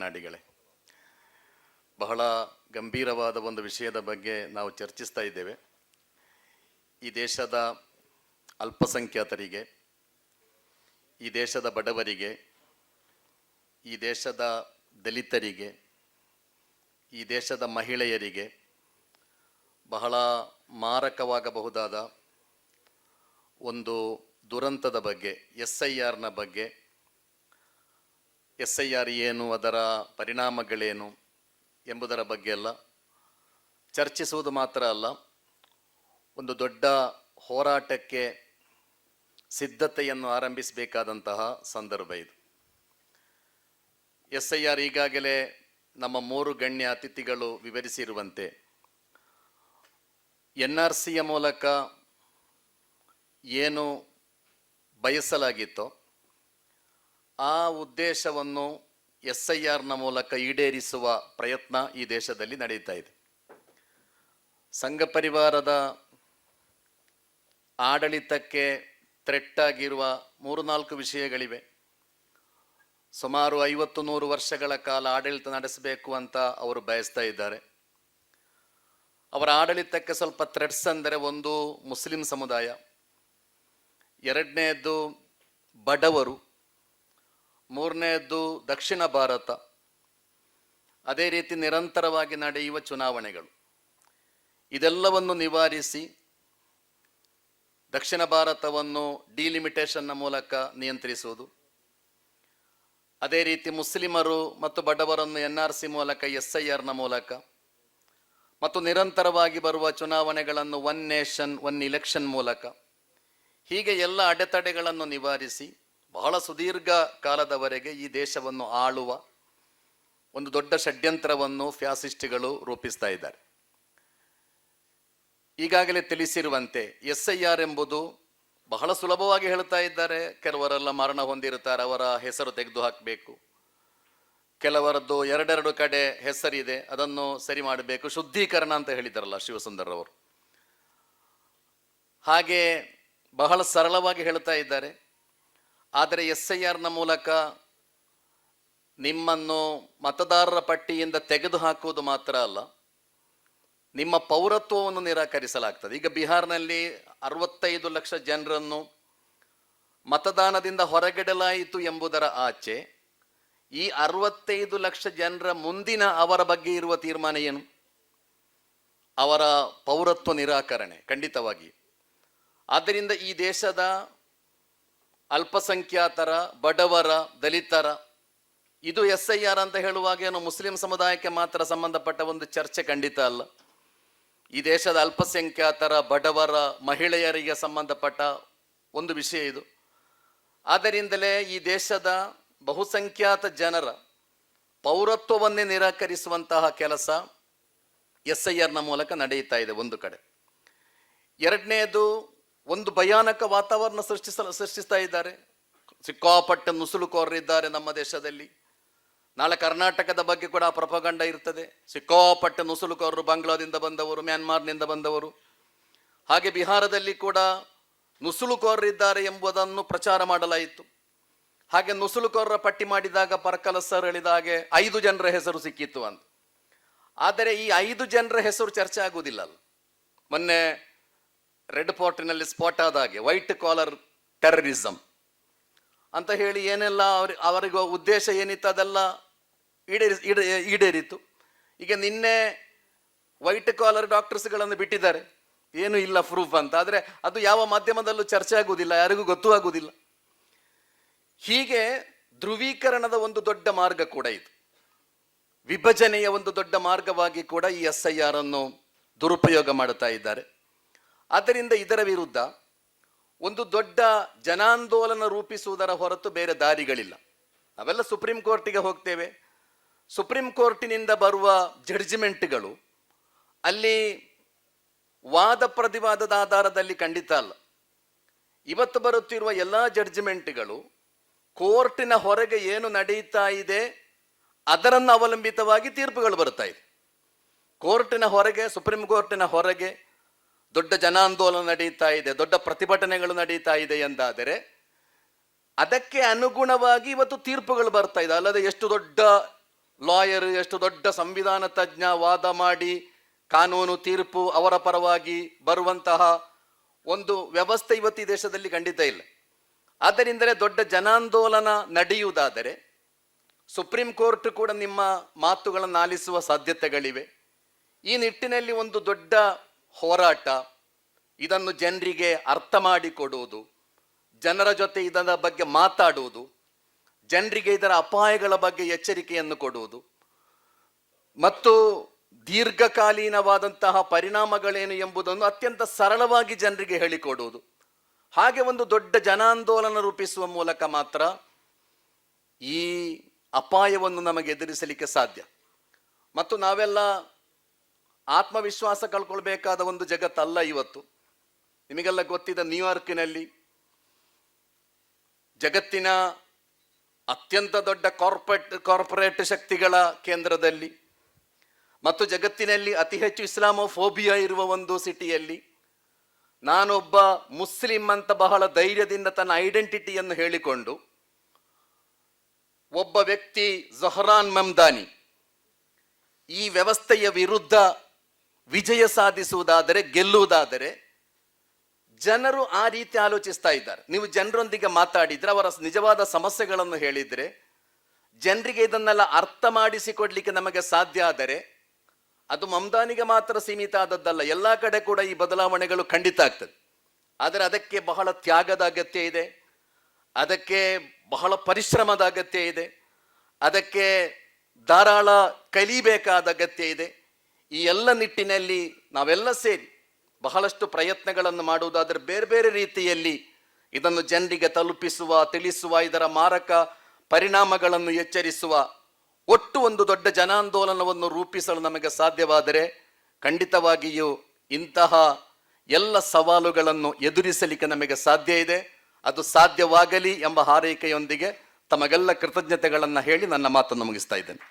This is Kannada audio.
ಕನ್ನಡಿಗಳೇ, ಬಹಳ ಗಂಭೀರವಾದ ಒಂದು ವಿಷಯದ ಬಗ್ಗೆ ನಾವು ಚರ್ಚಿಸ್ತಾ ಇದ್ದೇವೆ. ಈ ದೇಶದ ಅಲ್ಪಸಂಖ್ಯಾತರಿಗೆ, ಈ ದೇಶದ ಬಡವರಿಗೆ, ಈ ದೇಶದ ದಲಿತರಿಗೆ, ಈ ದೇಶದ ಮಹಿಳೆಯರಿಗೆ ಬಹಳ ಮಾರಕವಾಗಬಹುದಾದ ಒಂದು ದುರಂತದ ಬಗ್ಗೆ, SIRನ ಬಗ್ಗೆ, SIR ಏನು, ಅದರ ಪರಿಣಾಮಗಳೇನು ಎಂಬುದರ ಬಗ್ಗೆ ಎಲ್ಲ ಚರ್ಚಿಸುವುದು ಮಾತ್ರ ಅಲ್ಲ, ಒಂದು ದೊಡ್ಡ ಹೋರಾಟಕ್ಕೆ ಸಿದ್ಧತೆಯನ್ನು ಆರಂಭಿಸಬೇಕಾದಂತಹ ಸಂದರ್ಭ ಇದು. SIR ಈಗಾಗಲೇ ನಮ್ಮ 3 ಗಣ್ಯ ಅತಿಥಿಗಳು ವಿವರಿಸಿರುವಂತೆ NRCಯ ಮೂಲಕ ಏನು ಬಯಸಲಾಗಿತ್ತೋ ಆ ಉದ್ದೇಶವನ್ನು SIRನ ಮೂಲಕ ಈಡೇರಿಸುವ ಪ್ರಯತ್ನ ಈ ದೇಶದಲ್ಲಿ ನಡೀತಾ ಇದೆ. ಸಂಘ ಪರಿವಾರದ ಆಡಳಿತಕ್ಕೆ ಥ್ರೆಟ್ ಆಗಿರುವ 3-4 ವಿಷಯಗಳಿವೆ. ಸುಮಾರು 50-100 ವರ್ಷಗಳ ಕಾಲ ಆಡಳಿತ ನಡೆಸಬೇಕು ಅಂತ ಅವರು ಬಯಸ್ತಾ ಇದ್ದಾರೆ. ಅವರ ಆಡಳಿತಕ್ಕೆ ಸ್ವಲ್ಪ ಥ್ರೆಟ್ಸ್ ಅಂದರೆ, ಒಂದು ಮುಸ್ಲಿಂ ಸಮುದಾಯ, ಎರಡನೆಯದ್ದು ಬಡವರು, ಮೂರನೆಯದ್ದು ದಕ್ಷಿಣ ಭಾರತ, ಅದೇ ರೀತಿ ನಿರಂತರವಾಗಿ ನಡೆಯುವ ಚುನಾವಣೆಗಳು. ಇದೆಲ್ಲವನ್ನು ನಿವಾರಿಸಿ ದಕ್ಷಿಣ ಭಾರತವನ್ನು ಡಿಲಿಮಿಟೇಷನ್ನ ಮೂಲಕ ನಿಯಂತ್ರಿಸುವುದು, ಅದೇ ರೀತಿ ಮುಸ್ಲಿಮರು ಮತ್ತು ಬಡವರನ್ನು NRC ಮೂಲಕ, SIRನ ಮೂಲಕ, ಮತ್ತು ನಿರಂತರವಾಗಿ ಬರುವ ಚುನಾವಣೆಗಳನ್ನು 1 ನೇಷನ್ 1 ಇಲೆಕ್ಷನ್ ಮೂಲಕ, ಹೀಗೆ ಎಲ್ಲ ಅಡೆತಡೆಗಳನ್ನು ನಿವಾರಿಸಿ ಬಹಳ ಸುದೀರ್ಘ ಕಾಲದವರೆಗೆ ಈ ದೇಶವನ್ನು ಆಳುವ ಒಂದು ದೊಡ್ಡ ಷಡ್ಯಂತ್ರವನ್ನು ಫ್ಯಾಸಿಸ್ಟ್ಗಳು ರೂಪಿಸ್ತಾ ಇದ್ದಾರೆ. ಈಗಾಗಲೇ ತಿಳಿಸಿರುವಂತೆ SIR ಎಂಬುದು ಬಹಳ ಸುಲಭವಾಗಿ ಹೇಳ್ತಾ ಇದ್ದಾರೆ. ಕೆಲವರೆಲ್ಲ ಮರಣ ಹೊಂದಿರುತ್ತಾರೆ, ಅವರ ಹೆಸರು ತೆಗೆದು ಹಾಕಬೇಕು. ಕೆಲವರದ್ದು 2 ಕಡೆ ಹೆಸರಿದೆ, ಅದನ್ನು ಸರಿ ಮಾಡಬೇಕು, ಶುದ್ಧೀಕರಣ ಅಂತ ಹೇಳಿದಾರಲ್ಲ ಶಿವಸುಂದರ್ ಅವರು. ಹಾಗೆ ಬಹಳ ಸರಳವಾಗಿ ಹೇಳ್ತಾ ಇದ್ದಾರೆ. ಆದರೆ SIRನ ಮೂಲಕ ನಿಮ್ಮನ್ನು ಮತದಾರರ ಪಟ್ಟಿಯಿಂದ ತೆಗೆದು ಹಾಕುವುದು ಮಾತ್ರ ಅಲ್ಲ, ನಿಮ್ಮ ಪೌರತ್ವವನ್ನು ನಿರಾಕರಿಸಲಾಗ್ತದೆ. ಈಗ ಬಿಹಾರ್ನಲ್ಲಿ 65 ಲಕ್ಷ ಜನರನ್ನು ಮತದಾನದಿಂದ ಹೊರಗಿಡಲಾಯಿತು ಎಂಬುದರ ಆಚೆ ಈ 65 ಲಕ್ಷ ಜನರ ಮುಂದಿನ ಅವರ ಬಗ್ಗೆ ಇರುವ ತೀರ್ಮಾನ ಏನು? ಅವರ ಪೌರತ್ವ ನಿರಾಕರಣೆ ಖಂಡಿತವಾಗಿ. ಆದ್ದರಿಂದ ಈ ದೇಶದ ಅಲ್ಪಸಂಖ್ಯಾತರ, ಬಡವರ, ದಲಿತರ, ಇದು SIR ಅಂತ ಹೇಳುವಾಗ ಏನು ಮುಸ್ಲಿಂ ಸಮುದಾಯಕ್ಕೆ ಮಾತ್ರ ಸಂಬಂಧಪಟ್ಟ ಒಂದು ಚರ್ಚೆ ಖಂಡಿತ ಅಲ್ಲ. ಈ ದೇಶದ ಅಲ್ಪಸಂಖ್ಯಾತರ, ಬಡವರ, ಮಹಿಳೆಯರಿಗೆ ಸಂಬಂಧಪಟ್ಟ ಒಂದು ವಿಷಯ ಇದು. ಆದ್ದರಿಂದಲೇ ಈ ದೇಶದ ಬಹುಸಂಖ್ಯಾತ ಜನರ ಪೌರತ್ವವನ್ನೇ ನಿರಾಕರಿಸುವಂತಹ ಕೆಲಸ SIRನ ಮೂಲಕ ನಡೆಯುತ್ತಾ ಇದೆ ಒಂದು ಕಡೆ. ಎರಡನೆಯದು, ಒಂದು ಭಯಾನಕ ವಾತಾವರಣ ಸೃಷ್ಟಿಸ್ತಾ ಇದ್ದಾರೆ. ಸಿಕ್ಕಾಪಟ್ಟ ನುಸುಳುಕೋರರಿದ್ದಾರೆ ನಮ್ಮ ದೇಶದಲ್ಲಿ. ನಾಳೆ ಕರ್ನಾಟಕದ ಬಗ್ಗೆ ಕೂಡ ಪ್ರೊಪಗಂಡ ಇರ್ತದೆ. ಸಿಕ್ಕಾಪಟ್ಟ ನುಸುಳುಕೋರರು ಬಾಂಗ್ಲಾದಿಂದ ಬಂದವರು, ಮ್ಯಾನ್ಮಾರ್ನಿಂದ ಬಂದವರು. ಹಾಗೆ ಬಿಹಾರದಲ್ಲಿ ಕೂಡ ನುಸುಳುಕೋರರಿದ್ದಾರೆ ಎಂಬುದನ್ನು ಪ್ರಚಾರ ಮಾಡಲಾಯಿತು. ಹಾಗೆ ನುಸುಳುಕೋರರ ಪಟ್ಟಿ ಮಾಡಿದಾಗ ಪರ್ಕಲ ಸರ್ ಹೇಳಿದ ಹಾಗೆ 5 ಜನರ ಹೆಸರು ಸಿಕ್ಕಿತ್ತು ಅಂತ. ಆದರೆ ಈ 5 ಜನರ ಹೆಸರು ಚರ್ಚೆ ಆಗುವುದಿಲ್ಲ ಅಲ್ಲ. ಮೊನ್ನೆ ರೆಡ್ ಫೋರ್ಟಿನಲ್ಲಿ ಸ್ಪಾಟ್ ಆದ ಹಾಗೆ ವೈಟ್ ಕಾಲರ್ ಟೆರರಿಸಂ ಅಂತ ಹೇಳಿ ಏನೆಲ್ಲ ಅವರಿಗೆ ಉದ್ದೇಶ ಏನಿತ್ತು ಅದೆಲ್ಲ ಈಡೇರಿತು. ಈಗ ನಿನ್ನೆ ವೈಟ್ ಕಾಲರ್ ಡಾಕ್ಟರ್ಸ್ಗಳನ್ನು ಬಿಟ್ಟಿದ್ದಾರೆ, ಏನು ಇಲ್ಲ ಪ್ರೂಫ್ ಅಂತ. ಆದರೆ ಅದು ಯಾವ ಮಾಧ್ಯಮದಲ್ಲೂ ಚರ್ಚೆ ಆಗುವುದಿಲ್ಲ, ಯಾರಿಗೂ ಗೊತ್ತೂ ಆಗುವುದಿಲ್ಲ. ಹೀಗೆ ಧ್ರುವೀಕರಣದ ಒಂದು ದೊಡ್ಡ ಮಾರ್ಗ ಕೂಡ ಇದು, ವಿಭಜನೆಯ ಒಂದು ದೊಡ್ಡ ಮಾರ್ಗವಾಗಿ ಕೂಡ ಈ SIR ಅನ್ನು ದುರುಪಯೋಗ ಮಾಡುತ್ತಾ ಇದ್ದಾರೆ. ಆದ್ದರಿಂದ ಇದರ ವಿರುದ್ಧ ಒಂದು ದೊಡ್ಡ ಜನಾಂದೋಲನ ರೂಪಿಸುವುದರ ಹೊರತು ಬೇರೆ ದಾರಿಗಳಿಲ್ಲ. ನಾವೆಲ್ಲ ಸುಪ್ರೀಂ ಕೋರ್ಟಿಗೆ ಹೋಗ್ತೇವೆ. ಸುಪ್ರೀಂ ಕೋರ್ಟಿನಿಂದ ಬರುವ ಜಡ್ಜ್ಮೆಂಟ್ಗಳು ಅಲ್ಲಿ ವಾದ ಪ್ರತಿವಾದದ ಆಧಾರದಲ್ಲಿ ಖಂಡಿತ ಅಲ್ಲ. ಇವತ್ತು ಬರುತ್ತಿರುವ ಎಲ್ಲ ಜಡ್ಜ್ಮೆಂಟ್ಗಳು ಕೋರ್ಟಿನ ಹೊರಗೆ ಏನು ನಡೆಯುತ್ತಾ ಇದೆ ಅದರನ್ನು ಅವಲಂಬಿತವಾಗಿ ತೀರ್ಪುಗಳು ಬರ್ತಾ ಇದೆ. ಕೋರ್ಟಿನ ಹೊರಗೆ, ಸುಪ್ರೀಂ ಕೋರ್ಟಿನ ಹೊರಗೆ ದೊಡ್ಡ ಜನಾಂದೋಲನ ನಡೀತಾ ಇದೆ, ದೊಡ್ಡ ಪ್ರತಿಭಟನೆಗಳು ನಡೀತಾ ಇದೆ ಎಂದಾದರೆ ಅದಕ್ಕೆ ಅನುಗುಣವಾಗಿ ಇವತ್ತು ತೀರ್ಪುಗಳು ಬರ್ತಾ ಇದೆ. ಅಲ್ಲದೆ ಎಷ್ಟು ದೊಡ್ಡ ಲಾಯರ್, ಎಷ್ಟು ದೊಡ್ಡ ಸಂವಿಧಾನ ತಜ್ಞ ವಾದ ಮಾಡಿ ಕಾನೂನು ತೀರ್ಪು ಅವರ ಪರವಾಗಿ ಬರುವಂತಹ ಒಂದು ವ್ಯವಸ್ಥೆ ಇವತ್ತು ಈ ದೇಶದಲ್ಲಿ ಖಂಡಿತ ಇಲ್ಲ. ಆದ್ದರಿಂದಲೇ ದೊಡ್ಡ ಜನಾಂದೋಲನ ನಡೆಯುವುದಾದರೆ ಸುಪ್ರೀಂ ಕೋರ್ಟ್ ಕೂಡ ನಿಮ್ಮ ಮಾತುಗಳನ್ನು ಆಲಿಸುವ ಸಾಧ್ಯತೆಗಳಿವೆ. ಈ ನಿಟ್ಟಿನಲ್ಲಿ ಒಂದು ದೊಡ್ಡ ಹೋರಾಟ, ಇದನ್ನು ಜನರಿಗೆ ಅರ್ಥ ಮಾಡಿಕೊಡುವುದು, ಜನರ ಜೊತೆ ಇದರ ಬಗ್ಗೆ ಮಾತಾಡುವುದು, ಜನರಿಗೆ ಇದರ ಅಪಾಯಗಳ ಬಗ್ಗೆ ಎಚ್ಚರಿಕೆಯನ್ನು ಕೊಡುವುದು ಮತ್ತು ದೀರ್ಘಕಾಲೀನವಾದಂತಹ ಪರಿಣಾಮಗಳೇನು ಎಂಬುದನ್ನು ಅತ್ಯಂತ ಸರಳವಾಗಿ ಜನರಿಗೆ ಹೇಳಿಕೊಡುವುದು, ಹಾಗೆ ಒಂದು ದೊಡ್ಡ ಜನಾಂದೋಲನ ರೂಪಿಸುವ ಮೂಲಕ ಮಾತ್ರ ಈ ಅಪಾಯವನ್ನು ನಮಗೆ ಎದುರಿಸಲಿಕ್ಕೆ ಸಾಧ್ಯ. ಮತ್ತು ನಾವೆಲ್ಲ ಆತ್ಮವಿಶ್ವಾಸ ಕಳ್ಕೊಳ್ಬೇಕಾದ ಒಂದು ಜಗತ್ತಲ್ಲ ಇವತ್ತು. ನಿಮಗೆಲ್ಲ ಗೊತ್ತಿದ್ದ ನ್ಯೂಯಾರ್ಕಿನಲ್ಲಿ ಜಗತ್ತಿನ ಅತ್ಯಂತ ದೊಡ್ಡ ಕಾರ್ಪೊರೇಟ್ ಶಕ್ತಿಗಳ ಕೇಂದ್ರದಲ್ಲಿ ಮತ್ತು ಜಗತ್ತಿನಲ್ಲಿ ಅತಿ ಹೆಚ್ಚು ಇಸ್ಲಾಮೋಫೋಬಿಯಾ ಇರುವ ಒಂದು ಸಿಟಿಯಲ್ಲಿ ನಾನೊಬ್ಬ ಮುಸ್ಲಿಂ ಅಂತ ಬಹಳ ಧೈರ್ಯದಿಂದ ತನ್ನ ಐಡೆಂಟಿಟಿಯನ್ನು ಹೇಳಿಕೊಂಡು ಒಬ್ಬ ವ್ಯಕ್ತಿ ಝಹರಾನ್ ಮಮ್ದಾನಿ ಈ ವ್ಯವಸ್ಥೆಯ ವಿರುದ್ಧ ವಿಜಯ ಸಾಧಿಸುವುದಾದರೆ, ಗೆಲ್ಲುವುದಾದರೆ ಜನರು ಆ ರೀತಿ ಆಲೋಚಿಸ್ತಾ ಇದ್ದಾರೆ. ನೀವು ಜನರೊಂದಿಗೆ ಮಾತಾಡಿದ್ರೆ, ಅವರ ನಿಜವಾದ ಸಮಸ್ಯೆಗಳನ್ನು ಹೇಳಿದ್ರೆ, ಜನರಿಗೆ ಇದನ್ನೆಲ್ಲ ಅರ್ಥ ಮಾಡಿಸಿಕೊಡ್ಲಿಕ್ಕೆ ನಮಗೆ ಸಾಧ್ಯ ಆದರೆ ಅದು ಮಮ್ದಾನಿಗೆ ಮಾತ್ರ ಸೀಮಿತ ಆದದ್ದಲ್ಲ, ಎಲ್ಲ ಕಡೆ ಕೂಡ ಈ ಬದಲಾವಣೆಗಳು ಖಂಡಿತ ಆಗ್ತದೆ. ಆದರೆ ಅದಕ್ಕೆ ಬಹಳ ತ್ಯಾಗದ ಅಗತ್ಯ ಇದೆ, ಅದಕ್ಕೆ ಬಹಳ ಪರಿಶ್ರಮದ ಅಗತ್ಯ ಇದೆ, ಅದಕ್ಕೆ ಧಾರಾಳ ಕಲಿಬೇಕಾದ ಅಗತ್ಯ ಇದೆ. ಈ ಎಲ್ಲ ನಿಟ್ಟಿನಲ್ಲಿ ನಾವೆಲ್ಲ ಸೇರಿ ಬಹಳಷ್ಟು ಪ್ರಯತ್ನಗಳನ್ನು ಮಾಡುವುದಾದರೆ ಬೇರೆ ಬೇರೆ ರೀತಿಯಲ್ಲಿ ಇದನ್ನು ಜನರಿಗೆ ತಲುಪಿಸುವ, ತಿಳಿಸುವ, ಇದರ ಮಾರಕ ಪರಿಣಾಮಗಳನ್ನು ಎಚ್ಚರಿಸುವ ಒಟ್ಟು ಒಂದು ದೊಡ್ಡ ಜನಾಂದೋಲನವನ್ನು ರೂಪಿಸಲು ನಮಗೆ ಸಾಧ್ಯವಾದರೆ ಖಂಡಿತವಾಗಿಯೂ ಇಂತಹ ಎಲ್ಲ ಸವಾಲುಗಳನ್ನು ಎದುರಿಸಲಿಕ್ಕೆ ನಮಗೆ ಸಾಧ್ಯ ಇದೆ. ಅದು ಸಾಧ್ಯವಾಗಲಿ ಎಂಬ ಹಾರೈಕೆಯೊಂದಿಗೆ ತಮಗೆಲ್ಲ ಕೃತಜ್ಞತೆಗಳನ್ನು ಹೇಳಿ ನನ್ನ ಮಾತನ್ನು ಮುಗಿಸ್ತಾ ಇದ್ದೇನೆ.